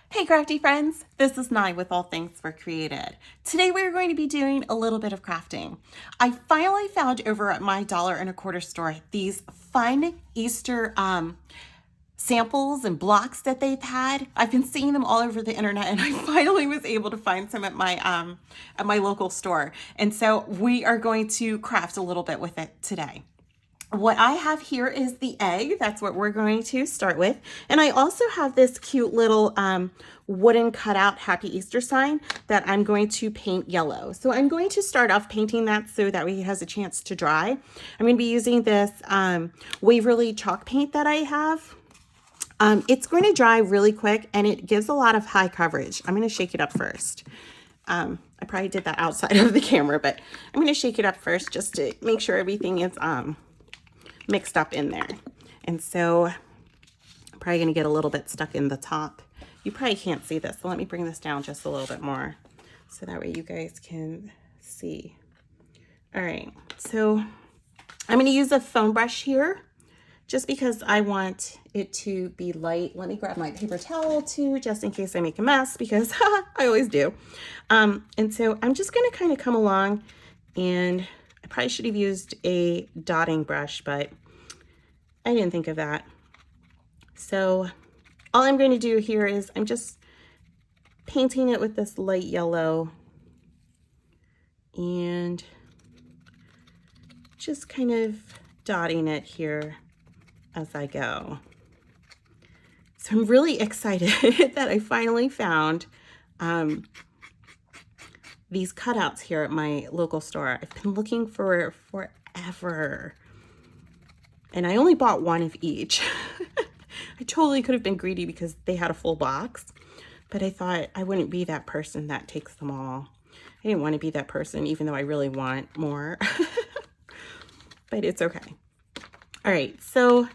Hey crafty friends, this is Nye with All Things Were Created. Today we're going to be doing a little bit of crafting. I finally found over at my $1.25 store these fun Easter samples and blocks that they've had. I've been seeing them all over the internet and I finally was able to find some at my local store. And so we are going to craft a little bit with it today. What I have here is the egg. That's what we're going to start with. And I also have this cute little wooden cutout Happy Easter sign that I'm going to paint yellow. So I'm going to start off painting that so that way it has a chance to dry. I'm going to be using this Waverly chalk paint that I have. It's going to dry really quick and it gives a lot of high coverage. I'm going to shake it up first. I probably did that outside of the camera, but I'm going to shake it up first just to make sure everything is mixed up in there. And so I'm probably going to get a little bit stuck in the top. You probably can't see this, so let me bring this down just a little bit more so that way you guys can see. All right, so I'm going to use a foam brush here just because I want it to be light. Let me grab my paper towel too, just in case I make a mess, because I always do. And so I'm just going to kind of come along, and I probably should have used a dotting brush, but I didn't think of that. So all I'm going to do here is I'm just painting it with this light yellow and just kind of dotting it here as I go. So I'm really excited that I finally found these cutouts here at my local store. I've been looking for forever. And I only bought one of each. I totally could have been greedy because they had a full box, but I thought I wouldn't be that person that takes them all. I didn't want to be that person, even though I really want more, but it's okay. All right, so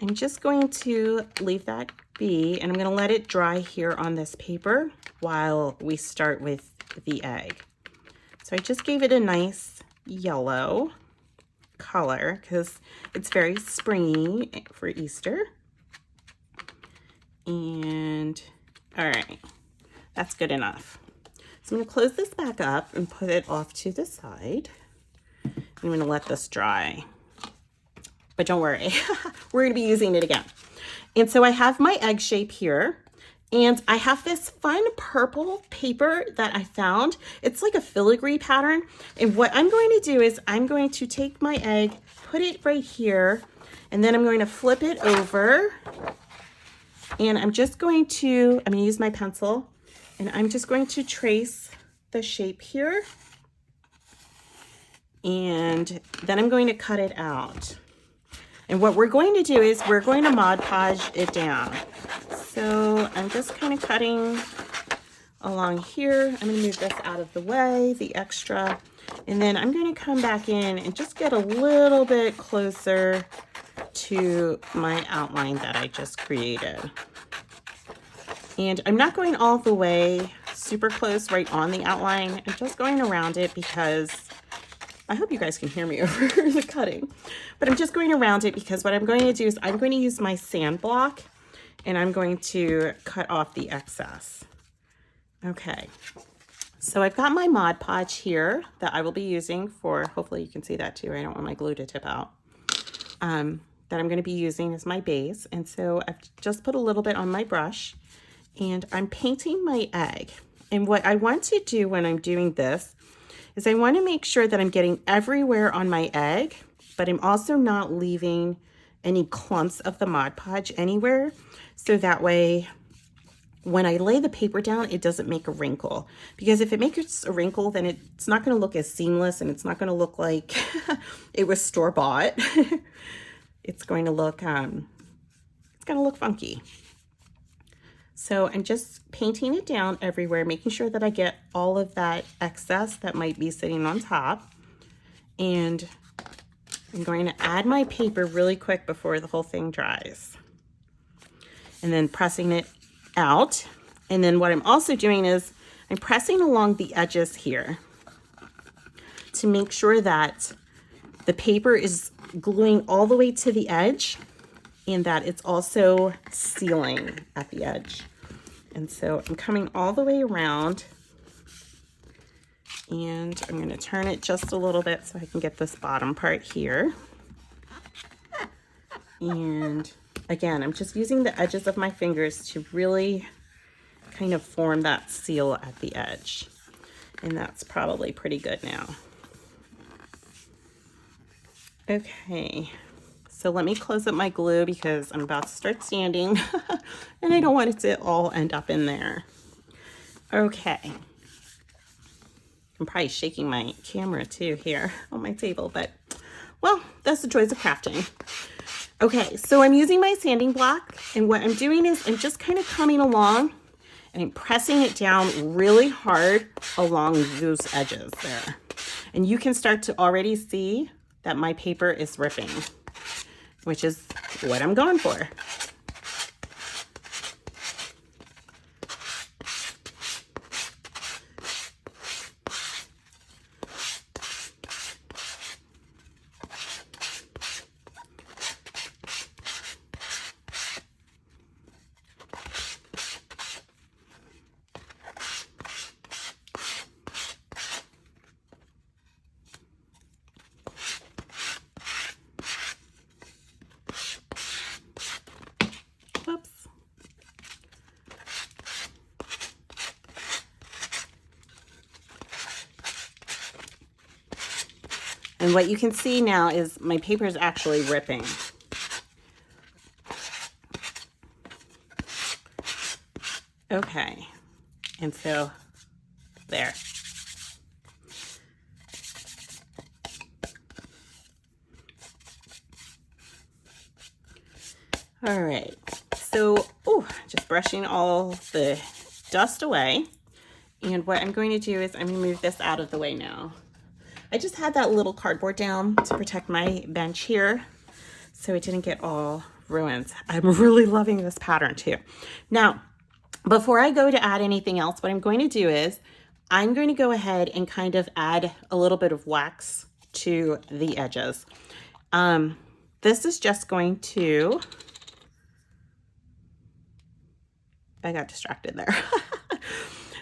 I'm just going to leave that be, and I'm going to let it dry here on this paper while we start with the egg. So I just gave it a nice yellow color because it's very springy for Easter. And all right, that's good enough. So I'm going to close this back up and put it off to the side. I'm going to let this dry. But don't worry, we're going to be using it again. And so I have my egg shape here. And I have this fun purple paper that I found. It's like a filigree pattern. And what I'm going to do is I'm going to take my egg, put it right here, and then I'm going to flip it over. And I'm going to use my pencil, and I'm just going to trace the shape here. And then I'm going to cut it out. And what we're going to do is we're going to Mod Podge it down. So I'm just kind of cutting along here. I'm going to move this out of the way, the extra, and then I'm going to come back in and just get a little bit closer to my outline that I just created. And I'm not going all the way super close right on the outline. I'm just going around it because I hope you guys can hear me over the cutting, but I'm just going around it because what I'm going to do is I'm going to use my sand block and I'm going to cut off the excess. Okay, so I've got my Mod Podge here that I will be using for, hopefully you can see that too, I don't want my glue to tip out, that I'm going to be using as my base. And so I've just put a little bit on my brush and I'm painting my egg. And what I want to do when I'm doing this is I want to make sure that I'm getting everywhere on my egg, but I'm also not leaving any clumps of the Mod Podge anywhere. So that way, when I lay the paper down, it doesn't make a wrinkle. Because if it makes a wrinkle, then it's not going to look as seamless and it's not going to look like it was store-bought. It's going to look, funky. So I'm just painting it down everywhere, making sure that I get all of that excess that might be sitting on top. And I'm going to add my paper really quick before the whole thing dries. And then pressing it out. And then what I'm also doing is I'm pressing along the edges here to make sure that the paper is gluing all the way to the edge and that it's also sealing at the edge. And so I'm coming all the way around, and I'm going to turn it just a little bit so I can get this bottom part here. And again, I'm just using the edges of my fingers to really kind of form that seal at the edge. And that's probably pretty good now. Okay, so let me close up my glue because I'm about to start sanding and I don't want it to all end up in there. Okay. I'm probably shaking my camera too here on my table, but well, that's the joys of crafting. Okay, so I'm using my sanding block, and what I'm doing is I'm just kind of coming along and I'm pressing it down really hard along those edges there. And you can start to already see that my paper is ripping, which is what I'm going for. Whoops. And what you can see now is my paper is actually ripping. Okay, and so there. All right, so just brushing all the dust away. And what I'm going to do is I'm going to move this out of the way now. I just had that little cardboard down to protect my bench here so it didn't get all ruined. I'm really loving this pattern too. Now, before I go to add anything else, what I'm going to do is I'm going to go ahead and kind of add a little bit of wax to the edges. This is just going to, I got distracted there.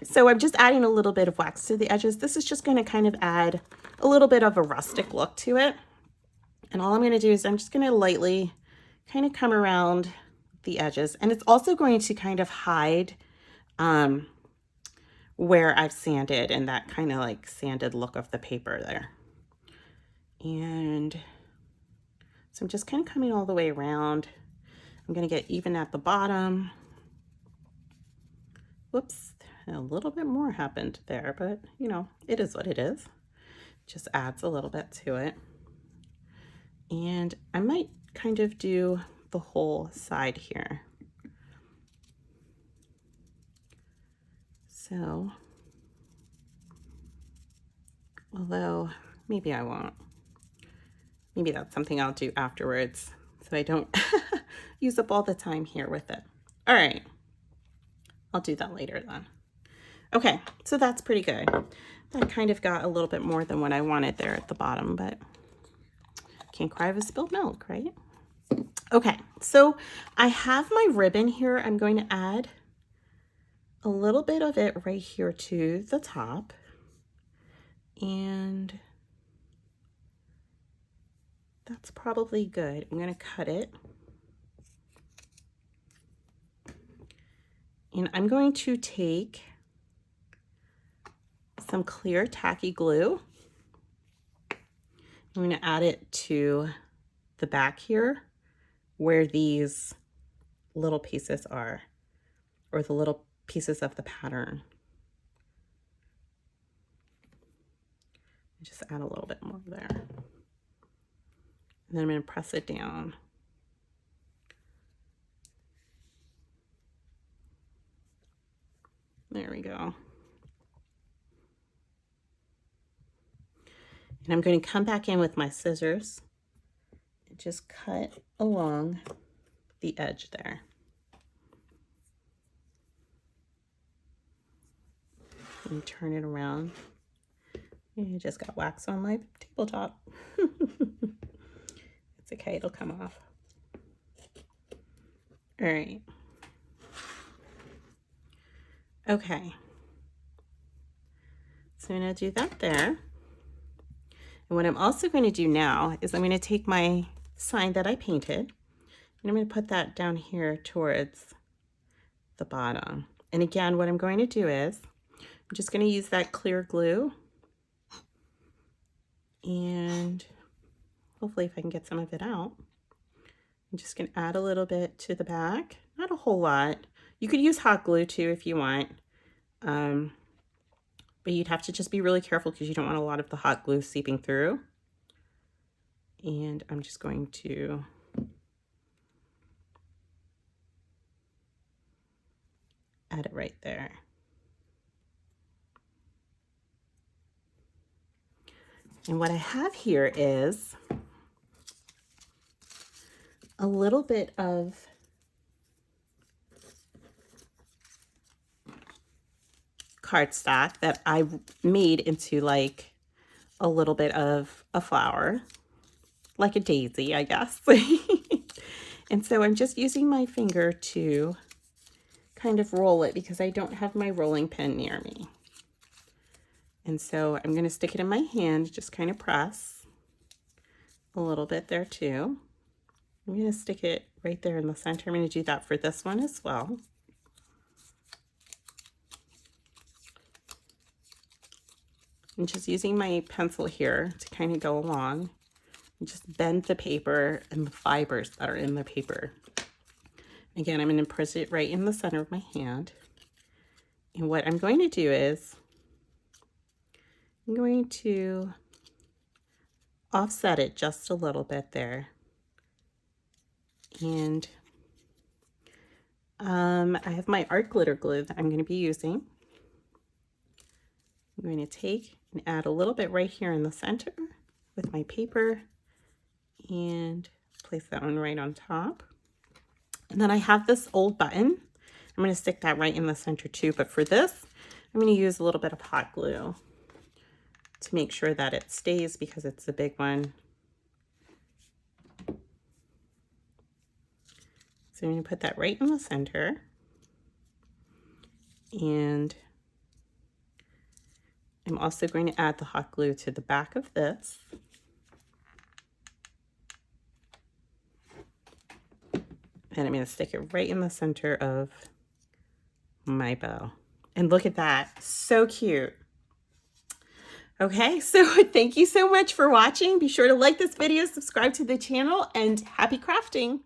So I'm just adding a little bit of wax to the edges. This is just going to kind of add a little bit of a rustic look to it. And all I'm going to do is I'm just going to lightly kind of come around the edges. And it's also going to kind of hide where I've sanded and that kind of like sanded look of the paper there. And so I'm just kind of coming all the way around. I'm going to get even at the bottom. Whoops, a little bit more happened there, but you know, it is what it is. Just adds a little bit to it. And I might kind of do the whole side here. So, although maybe I won't. Maybe that's something I'll do afterwards so I don't use up all the time here with it. All right, I'll do that later then. Okay, so that's pretty good. That kind of got a little bit more than what I wanted there at the bottom, but can't cry over spilled milk, right? Okay, so I have my ribbon here. I'm going to add a little bit of it right here to the top. And that's probably good. I'm going to cut it. And I'm going to take some clear tacky glue. I'm going to add it to the back here where these little pieces are, or the little pieces of the pattern. Just add a little bit more there. And then I'm going to press it down. There we go. And I'm going to come back in with my scissors and just cut along the edge there. And turn it around. And I just got wax on my tabletop. It's okay, it'll come off. All right. Okay. So I'm going to do that there. And what I'm also going to do now is I'm going to take my sign that I painted and I'm going to put that down here towards the bottom. And again, what I'm going to do is I'm just going to use that clear glue and hopefully if I can get some of it out. I'm just going to add a little bit to the back, not a whole lot. You could use hot glue too if you want, but you'd have to just be really careful because you don't want a lot of the hot glue seeping through. And I'm just going to add it right there. And what I have here is a little bit of cardstock that I made into like a little bit of a flower, like a daisy, I guess. And so I'm just using my finger to kind of roll it because I don't have my rolling pin near me. And so I'm going to stick it in my hand, just kind of press a little bit there too. I'm going to stick it right there in the center. I'm going to do that for this one as well. I'm just using my pencil here to kind of go along and just bend the paper and the fibers that are in the paper. Again, I'm going to press it right in the center of my hand. And what I'm going to do is I'm going to offset it just a little bit there. And I have my art glitter glue that I'm going to be using. I'm going to take and add a little bit right here in the center with my paper and place that one right on top. And then I have this old button. I'm going to stick that right in the center too, but for this, I'm going to use a little bit of hot glue to make sure that it stays because it's a big one. So I'm going to put that right in the center. And I'm also going to add the hot glue to the back of this. And I'm going to stick it right in the center of my bow. And look at that, so cute. Okay, so thank you so much for watching. Be sure to like this video, subscribe to the channel, and happy crafting.